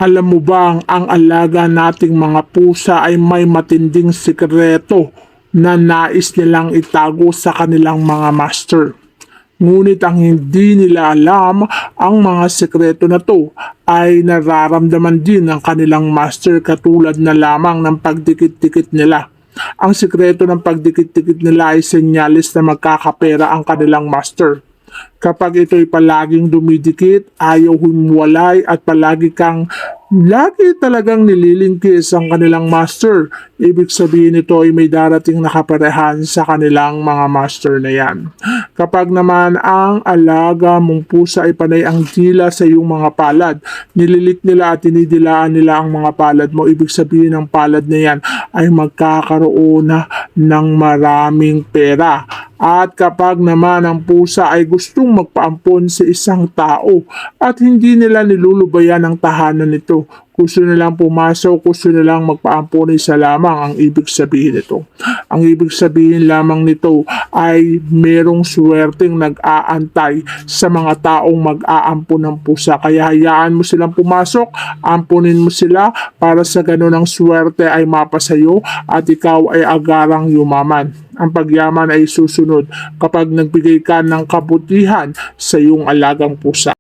Alam mo bang ang alaga nating mga pusa ay may matinding sikreto na nais nilang itago sa kanilang mga master. Ngunit ang hindi nila alam, ang mga sekreto na to ay nararamdaman din ng kanilang master katulad na lamang ng pagdikit-dikit nila. Ang sikreto ng pagdikit-dikit nila ay senyalis na magkakapera ang kanilang master. Kapag ito'y palaging dumidikit, ayaw humwalay at lagi talagang nililingkis ang kanilang master. Ibig sabihin nito ay may darating na kaparehan sa kanilang mga master na yan. Kapag naman ang alaga mong pusa ay panay ang dila sa iyong mga palad, nililik nila at tinidilaan nila ang mga palad mo, ibig sabihin ng palad na yan ay magkakaroon na ng maraming pera. At kapag naman ang pusa ay gustong magpaampon sa isang tao at hindi nila nilulubayan ang tahanan nito, gusto nilang pumasok, gusto nilang magpaampon, isa lamang ang ibig sabihin nito. Ang ibig sabihin lamang nito ay merong swerteng nag-aantay sa mga taong mag-aampon ng pusa. Kaya hayaan mo silang pumasok, ampunin mo sila para sa ganun ang swerte ay mapasayo at ikaw ay agarang yumaman. Ang pagyaman ay susunod kapag nagbigay ka ng kabutihan sa iyong alagang pusa.